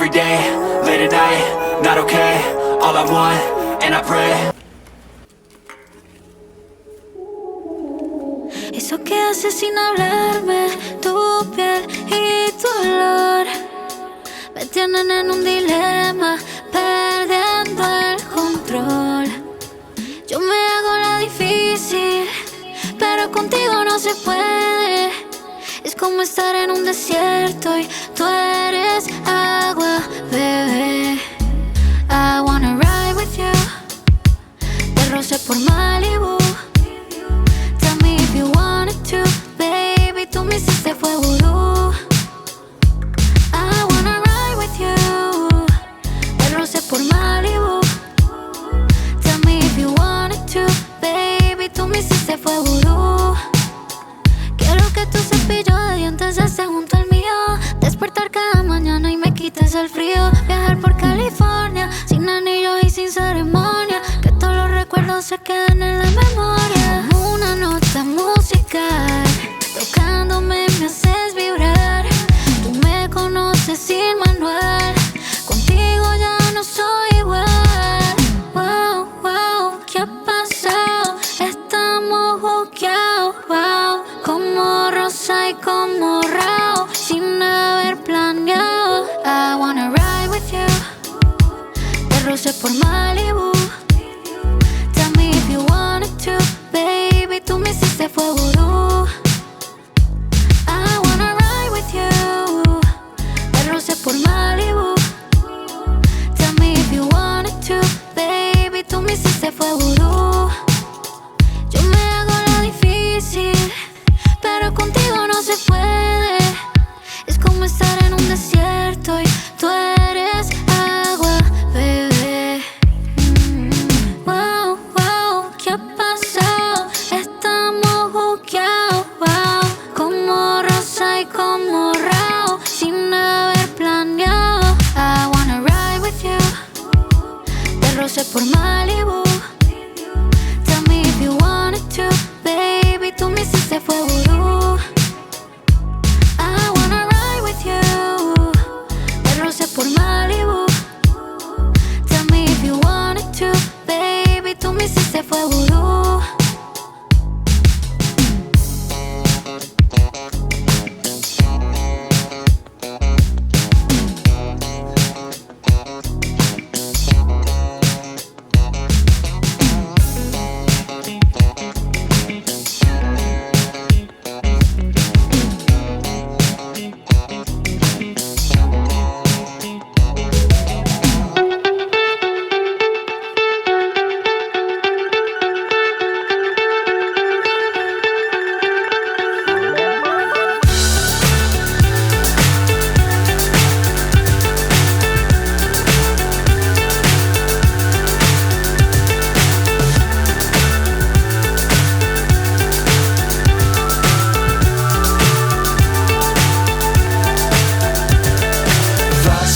every day, late at night, not okay. All I want, and I pray. Eso que haces sin hablarme, tu piel y tu olor me tienen en un dilema, perdiendo el control. Yo me hago la difícil, pero contigo no se puede. Es como estar en un desierto y tú eres agua, bebé. I wanna ride with you, te rocé por Malibu. Tell me if you wanted to, baby, tú me hiciste fue vudú. I wanna ride with you, te rocé por Malibu. Tell me if you wanted to, baby, tú me hiciste fue vudú. Quiero que tu cepillo de dientes esté junto al mío, despertar cada mañana y me quites el frío. Viajar por California, sin anillos y sin ceremonia, que todos los recuerdos se queden en la memoria. Una nota musical, tocándome me haces vibrar. Tú me conoces sin manual, contigo ya no soy igual. Wow, wow, ¿qué ha pasado? Estamos buqueados, wow. Como rosa y como rao, sin haber planeado. I wanna ride with you, te rocé por Malibu. Tell me if you wanted to, baby, tú me hiciste fue vudú. I wanna ride with you, te rocé por Malibu. Tell me if you wanted to, baby, tú me hiciste fue vudú. Yo me hago la difícil, pero contigo no se puede. Es como estar en un desierto y tú eres agua, bebé. Wow, wow, ¿qué ha pasado? Estamos buqueados, wow. Como rosa y como rao, sin haber planeado. I wanna ride with you, te rocé por Malibu. Tell me if you wanted to, baby, tú me hiciste fue vudú. I wanna ride with you, te rocé por Malibu. Tell me if you wanted to, baby, tú me hiciste fue vudú.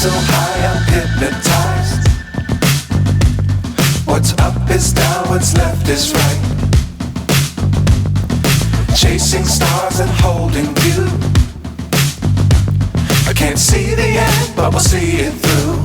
So high I'm hypnotized. What's up is down, what's left is right. Chasing stars and holding you. I can't see the end, but we'll see it through.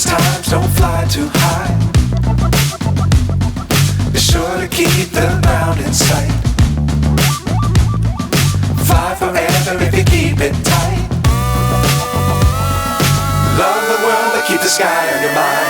Times don't fly too high. Be sure to keep the ground in sight. Fly forever if you keep it tight. Love the world but keep the sky on your mind.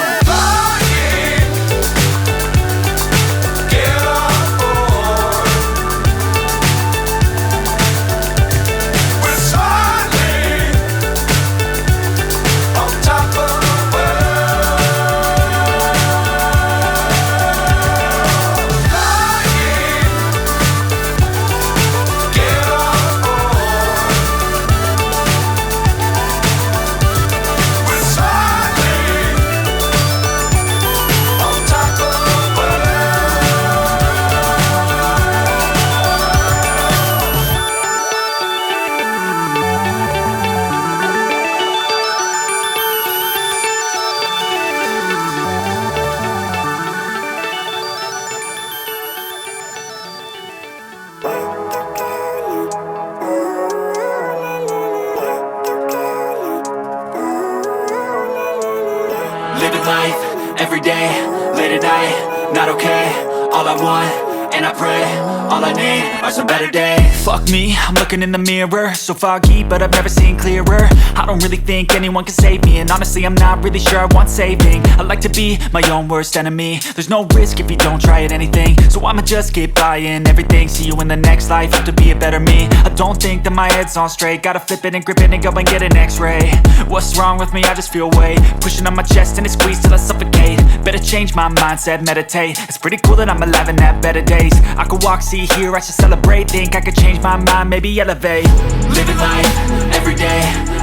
every day, late at night, not okay. All I want, and I pray, all I need are some better days. Fuck me, I'm looking in the mirror, so foggy, but I've never seen clearer. I don't really think anyone can save me, and honestly I'm not really sure I want saving. I like to be my own worst enemy. There's no risk if you don't try at anything, so I'ma just keep buying everything. See you in the next life, have to be a better me. I don't think that my head's on straight, gotta flip it and grip it and go and get an x-ray. What's wrong with me? I just feel weight pushing on my chest and it squeezes till I suffocate. Better change my mindset, meditate. It's pretty cool that I'm alive and have better days. I could walk, see, hear, I should celebrate. Think I could change my mind, maybe elevate. Living life, every day,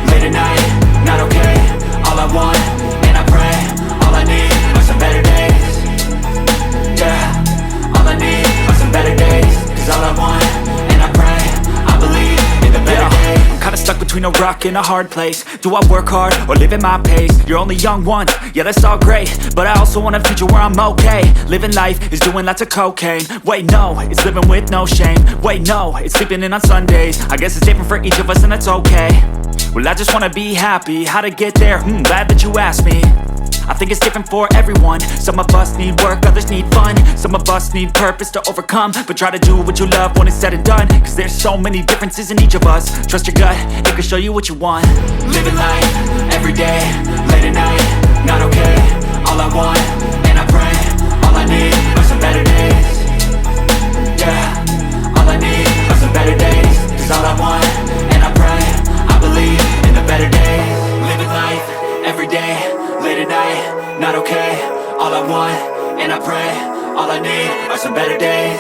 late at night, not okay. All I want, and I pray, all I need are some better days. Yeah, all I need are some better days. Cause all I want, and I pray, I believe in the better days. I'm kinda stuck between a rock and a hard place. Do I work hard or live at my pace? You're only young once, yeah that's all great, but I also want a future where I'm okay. Living life is doing lots of cocaine. Wait no, it's living with no shame. Wait no, it's sleeping in on Sundays. I guess it's different for each of us and that's okay. Well I just wanna be happy, how to get there? Glad that you asked me. I think it's different for everyone. Some of us need work, others need fun. Some of us need purpose to overcome. But try to do what you love when it's said and done. Cause there's so many differences in each of us. Trust your gut, it can show you what you want. Living life, every day, late at night, not okay. All I want, and I pray, all I need are some better days. Yeah, all I need are some better days. Cause all I want, and I pray, I believe in the better days. Living life, every day, late at night, not okay. All I want, and I pray, all I need are some better days.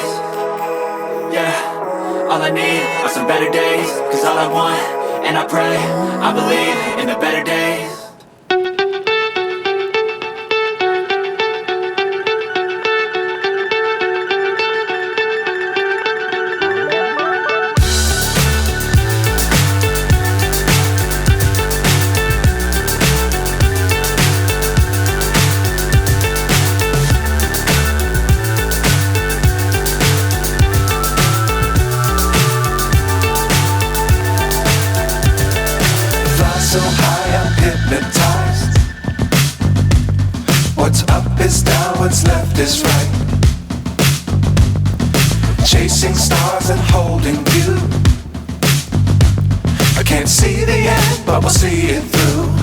Yeah, all I need are some better days. Cause all I want, and I pray, I believe in the better days. So high I'm hypnotized. What's up is down, what's left is right. Chasing stars and holding you. I can't see the end, but we'll see it through.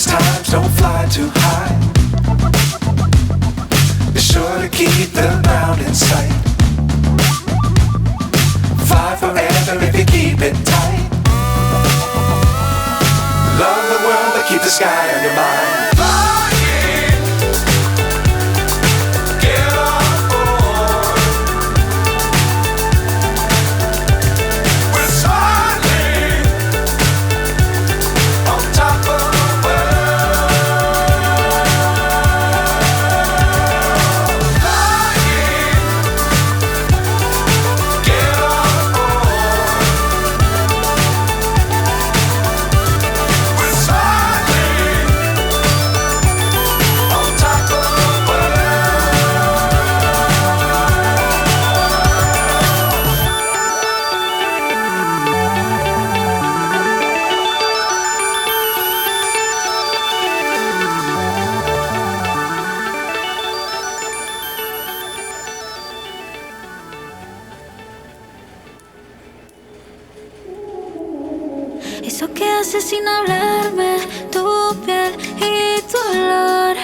Times don't fly too high. Be sure to keep the ground in sight. Fly forever if you keep it tight. Love the world but keep the sky on your mind. Eso que haces sin hablarme, tu piel y tu olor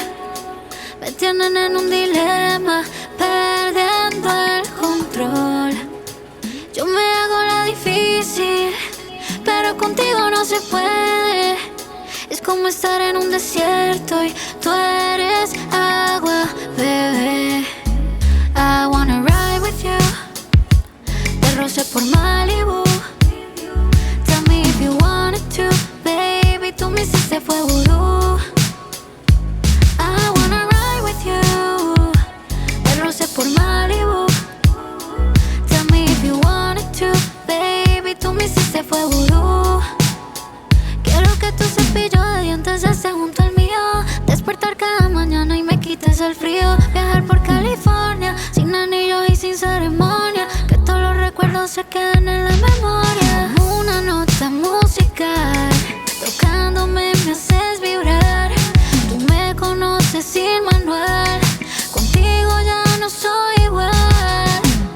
me tienen en un dilema, perdiendo el control. Yo me hago la difícil, pero contigo no se puede. Es como estar en un desierto y tú eres agua, bebé. I wanna ride with you, te rocé por Malibu. Tell me if you wanted to, baby, tú me hiciste fue vudú. I wanna ride with you, te rocé me hiciste fue vudú. Quiero que tu cepillo de dientes esté junto al mío. Despertar cada mañana y me quites el frío. Viajar por California sin anillos y sin ceremonia. Que todos los recuerdos se queden en la memoria. Una nota musical tocándome me haces vibrar. Tú me conoces sin manual. Contigo ya no soy igual.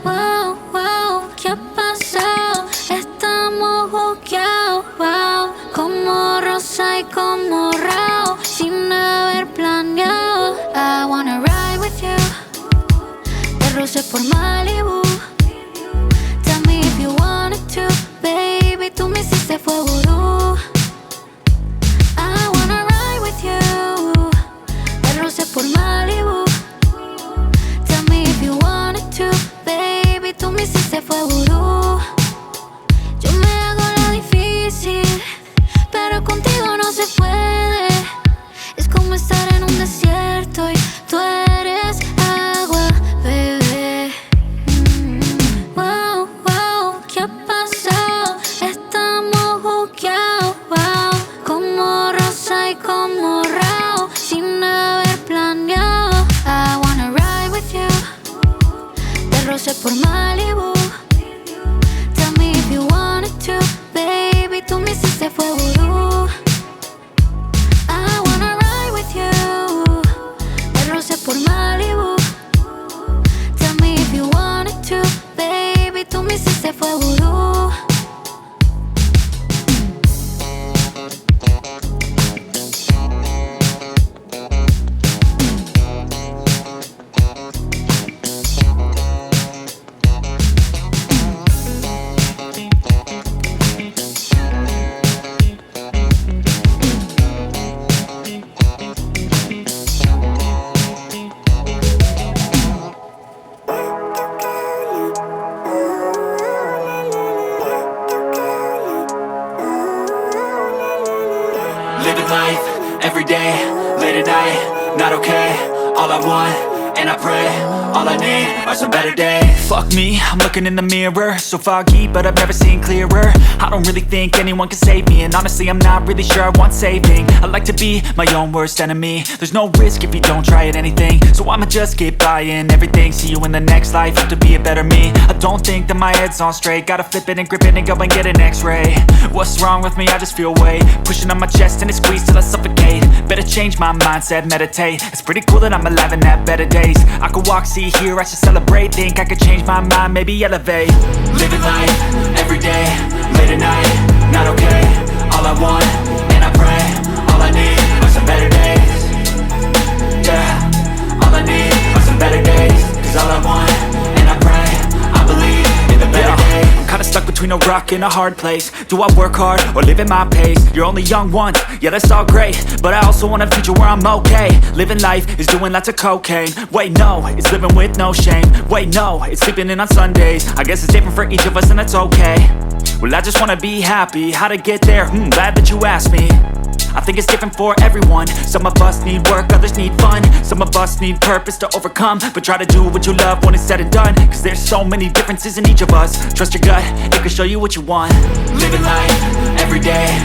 Wow, wow, ¿qué ha pasado? Estamos buqueados, wow. Como rosa y como rao, sin haber planeado. I wanna ride with you. Te rocé por Malibu. Tell me if you wanted to, baby, tú me hiciste fue vudú. I wanna ride with you. Te rocé por Malibu. Tell me if you wanted to, baby, tú me hiciste fue vudú. Yo me hago la difícil, pero contigo no se puede. Es como estar en un desierto y tú eres agua, bebé. Wow, wow, ¿qué ha pasado? Estamos buqueados, wow. Como rosa y como rao, sin haber planeado. I wanna ride with you. Te rocé por Malibu. Tell me if you wanted to, baby, tú me hiciste fue vudú. I wanna ride with you. Te rocé por Malibu. Tell me if you wanted to, baby, tú me hiciste fue vudú. Living life, every day, late at night, not okay. All I want, and I pray, all I need are some better days. Fuck me, I'm looking in the mirror, so foggy, but I've never seen clearer. I don't really think anyone can save me, and honestly I'm not really sure I want saving. I like to be my own worst enemy. There's no risk if you don't try at anything, so I'ma just keep buying everything. See you in the next life, have to be a better me. I don't think that my head's on straight, gotta flip it and grip it and go and get an x-ray. What's wrong with me? I just feel weight pushing on my chest and it squeezes till I suffocate. Better change my mindset, meditate. It's pretty cool that I'm alive and have better days. I could walk, see, hear, I should celebrate. Think I could change my mind, maybe elevate. Living life, every day, late at night, not okay. All I want, and I pray, all I need are some better days. Yeah, all I need are some better days. Cause all I want, and I pray, I believe in the better days. I'm kinda stuck between a rock and a hard place. Do I work hard or live at my pace? You're only young once, yeah that's all great, but I also want a future where I'm okay. Living life is doing lots of cocaine. Wait no, it's living with no shame. Wait no, it's sleeping in on Sundays. I guess it's different for each of us and that's okay. Well I just wanna be happy, how to get there? Glad that you asked me. I think it's different for everyone. Some of us need work, others need fun. Some of us need purpose to overcome. But try to do what you love when it's said and done. Cause there's so many differences in each of us. Trust your gut, it can show you what you want. Living life, every day,